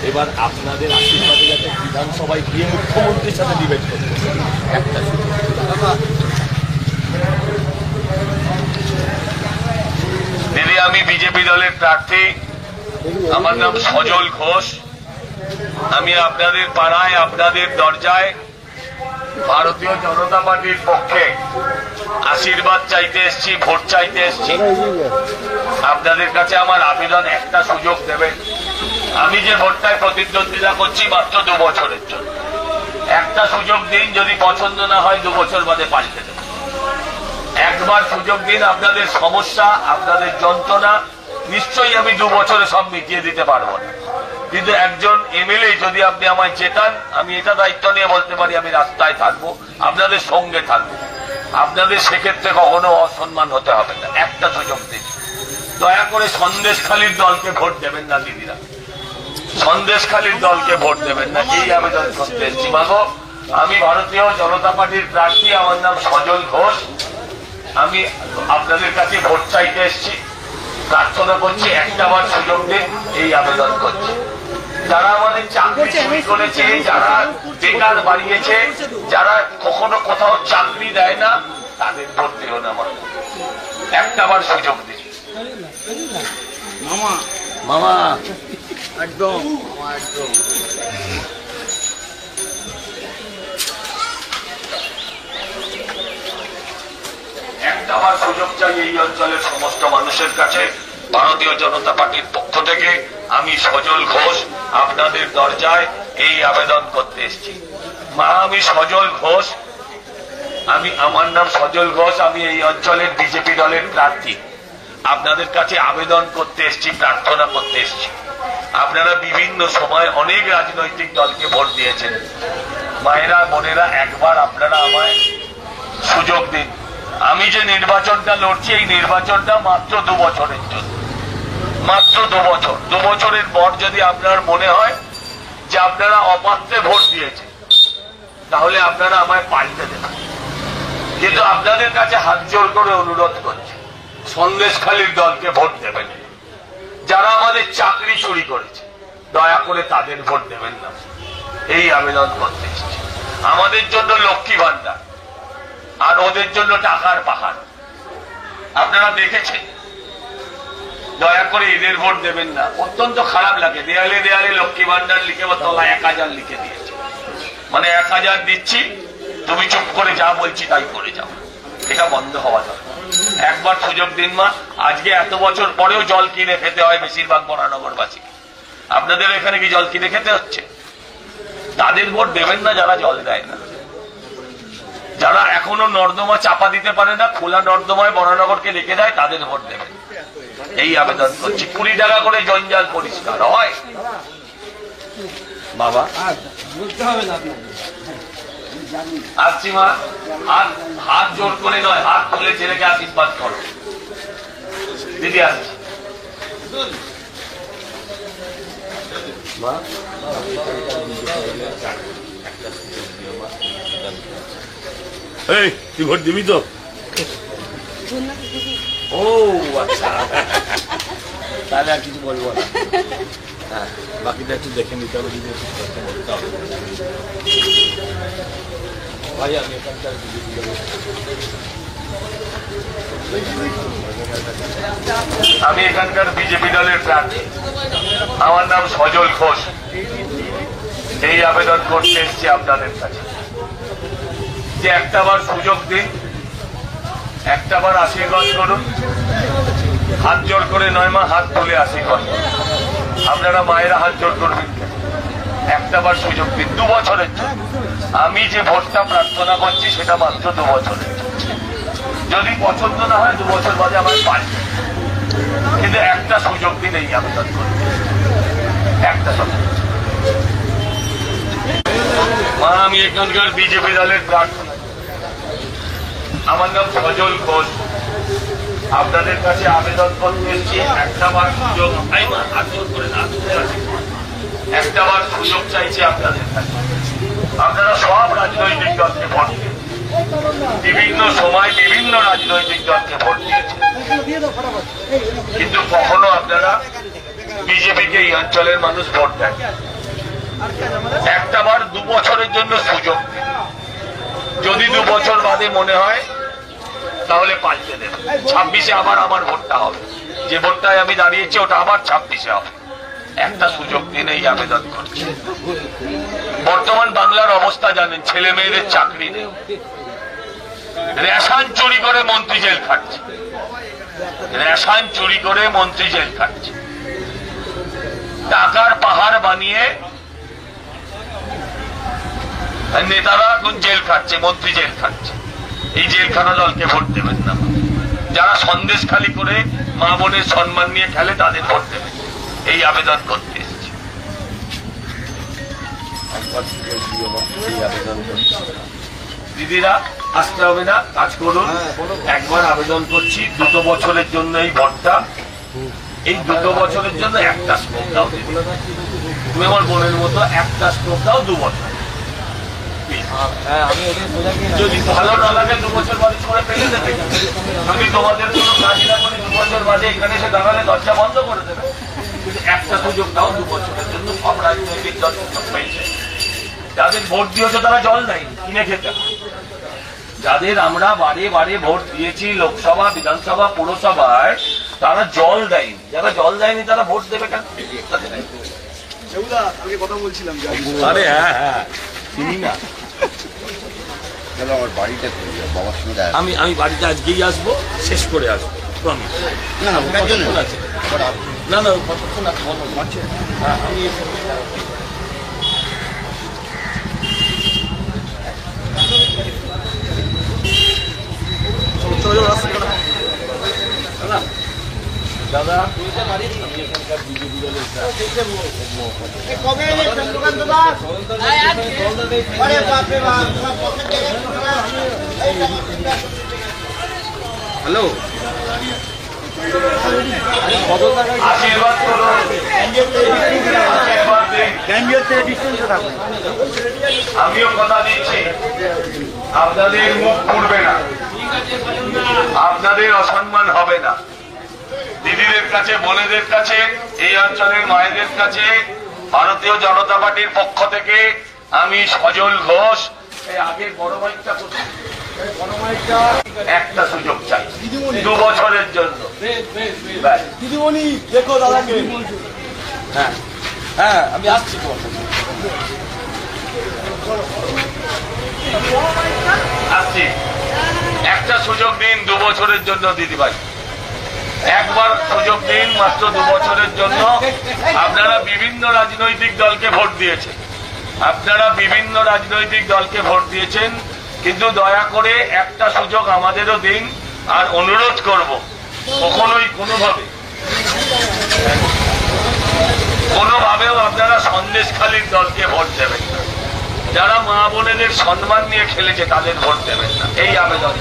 এবার আপনাদের আশীর্বাদে যাতে বিধানসভায় গিয়ে মুখ্যমন্ত্রীর সাথে ডিবেট করতে একটা দিদি, আমি বিজেপি দলের প্রার্থী। আমার নাম সজল ঘোষ। আমি আপনাদের পাড়ায়, আপনাদের দরজায় ভারতীয় জনতা পার্টির পক্ষে আশীর্বাদ চাইতে এসছি, ভোট চাইতে এসছি। আপনাদের কাছে আমার আবেদন, একটা সুযোগ দেবেন। আমি যে ভোটটায় প্রতিদ্বন্দ্বিতা করছি মাত্র 2 বছরের জন্য, একটা সুযোগ দিন। যদি পছন্দ না হয় 2 বছর বাদে পাল্টে দেবেন। একবার সুযোগ দিন। আপনাদের সমস্যা, আপনাদের যন্ত্রণা নিশ্চয়ই আমি 2 বছরে সব মিটিয়ে দিতে পারবো না, কিন্তু একজন এমএলএ যদি আপনি আমায় জেতান, আমি এটা দায়িত্ব নিয়ে বলতে পারি আমি রাস্তায় থাকবো, আপনাদের সঙ্গে থাকবো। আপনাদের সেক্ষেত্রে কখনো অসম্মান হতে হবে না। একটা সুযোগ দিন। দয়া করে সন্দেশখালীর দলকে ভোট দেবেন না দিদিরা, সন্দেশখালীর দলকে ভোট দেবেন না। এই আবেদন করতে এসেছি। মাগো, আমি ভারতীয় জনতা পার্টির প্রার্থী। আমার নাম সজল ঘোষ। আমি আপনাদের কাছে ভোট চাইতে এসেছি, প্রার্থনা করছি একটাবার সুযোগ দিন। এই আবেদন করছি। যারা আমাদের চাকরি চুরি করেছে, যারা বেকার বাড়িয়েছে, যারা কখনো কোথাও চাকরি দেয় না, তাদের ভোট দিও না। আমার একটাবার সুযোগ দিন। মামা মামা একদম একদম। একটাবার সুযোগ চাই এই অঞ্চলের সমস্ত মানুষের কাছে। ভারতীয় জনতা পার্টির পক্ষ থেকে আমি সজল ঘোষ আপনাদের দরজায় এই আবেদন করতে এসেছি। মা, আমি সজল ঘোষ। আমার নাম সজল ঘোষ। আমি এই অঞ্চলের বিজেপি দলের প্রার্থী। আপনাদের কাছে আবেদন করতে এসেছি, প্রার্থনা করতে এসেছি। আপনারা বিভিন্ন সময় অনেক রাজনৈতিক দলকে ভোট দিয়েছেন। মায়েরা, বোনেরা, একবার আপনারা আমায় সুযোগ দিন। আমি যে নির্বাচনটা লড়ছি, এই নির্বাচনটা মাত্র 2 বছরের জন্য, মাত্র 2 বছর। 2 বছরের পর যদি আপনার মনে হয় যে আপনারা অপাত্রে ভোট দিয়েছেন, তাহলে আপনারা আমায় পাল্টে দেবেন। কিন্তু আপনাদের কাছে হাত জোর করে অনুরোধ করছি, সন্দেশখালীর দলকে ভোট দেবেন। যারা আমাদের চাকরি চুরি করেছে, দয়া করে তাদের ভোট দেবেন না। এই আবেদন করতে এসেছি। আমাদের জন্য লক্ষ্মী ভান্ডার, আর ওদের জন্য টাকার পাহাড়। আপনারা দেখেছেন। দয়া করে এদের ভোট দেবেন না। অত্যন্ত খারাপ লাগে। দেয়ালে দেয়ালে লক্ষ্মী ভান্ডার লিখে বা তলায় 1000 লিখে দিয়েছে। মানে 1000 দিচ্ছি, তুমি চুপ করে যা বলছি তাই করে যাও। এটা বন্ধ হওয়া দরকার। একবার সুযোগ দিন মা। আজকে এত বছর পরেও জল কিনে খেতে হয় বেশিরভাগ বরানগরবাসী। আপনাদের এখানে কি জল কিনে খেতে হচ্ছে? তাদের ভোট দেবেন না যারা জল দেয় না, যারা এখনো নর্দমা চাপা দিতে পারে না, খোলা নর্দমায় বরানগরকে রেখে দেয়, তাদের ভোট দেবেন। এই আবেদন করছি। 20 টাকা করে জঞ্জাল পরিষ্কার হয় বাবা। আসছি মা। হাত জোর করে নয়, হাত তুলে ছেলেকে আশীর্বাদ করো। দিদি আসছি। মা, এই তুই ভোট দিবি তো? ও আচ্ছা, তাহলে আর কিছু বলবো না। হ্যাঁ, বাকিটা একটু দেখে নিতে হবে, যদি একটু কথা বলতে হবে। ভাই, আমি এখানকার বিজেপি দলের প্রার্থী। আমার নাম সজল ঘোষ। এই আবেদন করতে এসেছি আপনাদের কাছে যে একটাবার সুযোগ দিন, একটাবার আশীর্বাদ করুন। হাত জোর করে নয় মা, হাত তুলে আশীর্বাদ। আপনারা মায়েরা হাত জোর করবেন। একটাবার সুযোগ দিন 2 বছরের জন্য। আমি যে ভোটটা প্রার্থনা করছি সেটা মাত্র 2 বছরের জন্য। যদি পছন্দ না হয় 2 বছর বাদে আমার পাল্টে, কিন্তু একটা সুযোগ দিন এই আবেদন করতে। একটা সুযোগ। মা, আমি এখানকার বিজেপি দলের প্রার্থী। আমার নাম সজল ঘোষ। আপনাদের কাছে আবেদন করতে এসেছি, একটাবার সুযোগ। একটাবার সুযোগ চাইছি আপনাদের কাছে। আপনারা সব রাজনৈতিক দলকে ভোট দিন। বিভিন্ন সময় বিভিন্ন রাজনৈতিক দলকে ভোট দিয়েছেন, কিন্তু কখনো আপনারা বিজেপিকে এই অঞ্চলের মানুষ ভোট দেন। একটাবার 2 বছরের জন্য সুযোগ দিন। যদি 2 বছর বাদে মনে হয় তাহলে পাল্টে দেন। 26-এ আবার আমার ভোটটা হবে, যে ভোটটায় আমি দাঁড়িয়েছি ওটা আবার 26-এ হবে। একটা সুযোগ দিন, এই আবেদন করছি। বর্তমান বাংলার অবস্থা জানেন, ছেলে মেয়েদের চাকরি নেই, রেশন চুরি করে মন্ত্রী জেল খাটছে, রেশন চুরি করে মন্ত্রী জেল খাটছে, টাকার পাহাড় বানিয়ে নেতারা এখন জেল খাটছে, মন্ত্রী জেল খাটছে। এই জেলখানা দলকে ভোট দেবেন না। যারা সন্দেশ খালি করে মা বোনের সম্মান নিয়ে খেলে তাদের ভোট দেবেন, এই আবেদন করতে এসেছি। দিদিরা আসতে হবে না, কাজ করুন। একবার আবেদন করছি, 2 বছরের জন্য এই ভোটটা, এই 2 বছরের জন্য একটা স্কোপ দাও দিদি। তুমি আমার বোনের মতো একটা স্কোপ দাও 2 বছর। যদি ভালো না লাগে 2 বছর বাদে করে ফেলে দেবে। আমি তোমাদের কোনো কাজ না করে 2 বছর বাদে এখানে এসে দাঁড়ালে দরজা বন্ধ করে দেবে। কিন্তু একটা সুযোগ দাও 2 বছরের জন্য। সব রাজনৈতিক দল সুযোগ পেয়েছে। যাদের ভোট দিয়েছে তারা জল দেয়নি, কিনে খেতে। যাদের আমরা বারে বারে ভোট দিয়েছি লোকসভা, বিধানসভা, পৌরসভায়, তারা জল দেয়নি। যারা জল দেয়নি তারা ভোট দেবে কেন? কথা বলছিলাম আরে হ্যাঁ হ্যাঁ চিনি না। আমার বাড়িটা বাবার সঙ্গে আমি বাড়িতে আজকেই আসবো, শেষ করে আসবো। না না কতক্ষণ আছে? না না কতক্ষণ আছে? হ্যাঁ আমি দাদা আমি এখানকার বিজেপি দলের হ্যালো আশীর্বাদ করুন, আশীর্বাদ দিন। আমিও কথা দিচ্ছি, আপনাদের মুখ পুড়বে না, আপনাদের অসম্মান হবে না। দিদিদের কাছে, বোনেদের কাছে, এই অঞ্চলের মায়েদের কাছে ভারতীয় জনতা পার্টির পক্ষ থেকে আমি সজল ঘোষ, এই আগের বড় মাইকটা কোথায়? একটা সুযোগ চাই 2 বছরের জন্য। দিদিমণি দেখো দাদাকে। হ্যাঁ হ্যাঁ আমি আসছি তো। আসছি, একটা সুযোগ দিন 2 বছরের জন্য দিদিভাই, একবার সুযোগ দিন, মাত্র 2 বছরের জন্য। আপনারা বিভিন্ন রাজনৈতিক দলকে ভোট দিয়েছেন, আপনারা বিভিন্ন রাজনৈতিক দলকে ভোট দিয়েছেন, কিন্তু দয়া করে একটা সুযোগ আমাদেরও দিন। আর অনুরোধ করব, কখনোই কোনোভাবেও আপনারা সন্দেশখালীর দলকে ভোট দেবেন না। যারা মা বোনেদের সম্মান নিয়ে খেলেছে তাদের ভোট দেবেন না, এই আবেদন।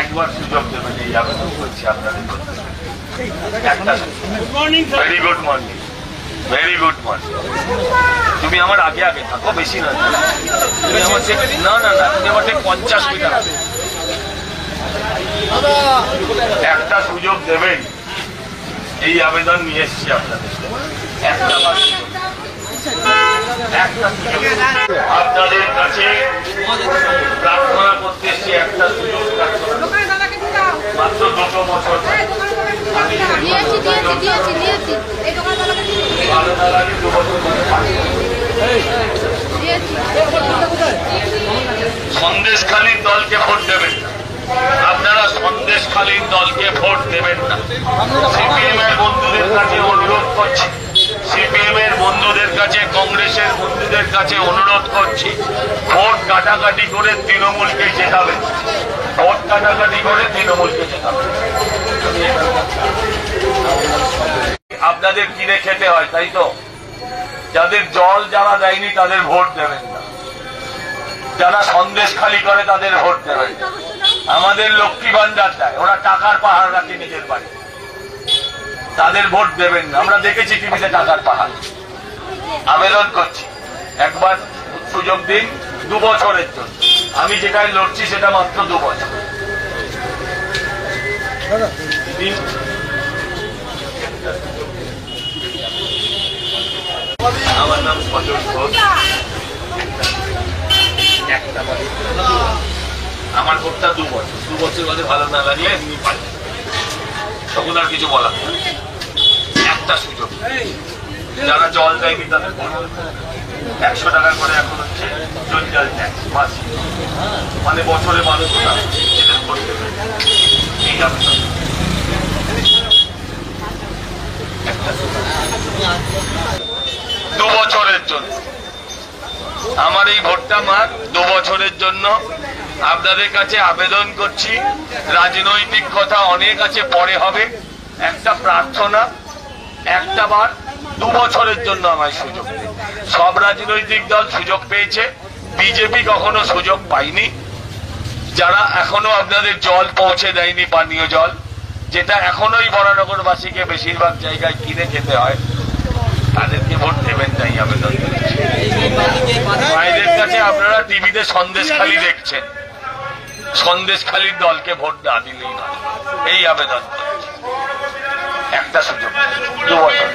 একবার সুযোগ দেবেন, এই আবেদন করছি আপনাদের। Very good morning, very good morning. তুমি আমার আগে আগে থাকো, বেশি না। তুমি আমার না না না, তুমি আমার 50 মিটার। একটা সুযোগ দেবেন, এই আবেদন নিয়ে এসছি আপনাদের। আপনাদের কাছে প্রার্থনা করতে এসছি, একটা সুযোগ মাত্র 2 বছর। সন্দেশখালীর দলকে ভোট দেবেন। আপনারা সন্দেশ সন্দেশখালীর দলকে ভোট দেবেন না। সিপিএম এর বন্ধুদের কাছে অনুরোধ করছি, সিপিএম এর বন্ধুদের কাছে, কংগ্রেসের বন্ধুদের কাছে অনুরোধ করছি, ভোট কাটাকাটি করে তৃণমূলকে জেতাবেন, ভোট কাটাকাটি করে তৃণমূলকে জেতাবেন। আপনাদের কিনে খেতে হয়, তাই তো? যাদের জল যারা দেয়নি তাদের ভোট দেবেন না, যারা সন্দেশ খালি করে তাদের ভোট দেবেন না। আমাদের লক্ষ্মী ভান্ডার দেয়, ওরা টাকার পাহাড় রাখে নিজের বাড়ি, তাদের ভোট দেবেন না। আমরা দেখেছি টিভিতে টাকার পাহাড়। আবেদন করছি, একবার সুযোগ দিন 2 বছরের জন্য। আমি যেটাই লড়ছি সেটা মাত্র 2 বছর। আমার নাম সজল ঘোষ। আমার ভোটটা 2 বছর, 2 বছর বাদে ভালো না লাগলে এমনি পাই, তখন আর কিছু বলার নেই। একটা সুযোগ, যারা জল দেয়নি তাদের 100 টাকা করে এখন হচ্ছে জঞ্জাল ট্যাক্স মাস, মানে বছরে 1200 টাকা এদের ভোট দেবে। এই যাবে 2 বছরের জন্য আমার এই ভোটটা মার 2 বছরের জন্য আপনাদের কাছে আবেদন করছি। রাজনৈতিক কথা অনেক আছে, পরে হবে। একটা প্রার্থনা, একটা বার 2 বছরের জন্য আমায় সুযোগ দিন। সব রাজনৈতিক দল সুযোগ পেয়েছে, বিজেপি কখনো সুযোগ পায়নি। যারা এখনো আপনাদের জল পৌঁছে দেয়নি, পানীয় জল, যেটা এখনোই বরানগরবাসীকে বেশিরভাগ জায়গায় কিনে খেতে হয়, তাদেরকে ভোট দেবেন নাই আবেদন। মায়েদের কাছে আপনারা টিভিতে সন্দেশখালী দেখছেন, সন্দেশখালীর দলকে ভোট না দিলেই নয়, এই আবেদন করছি। একটা সুযোগ 2 বছর।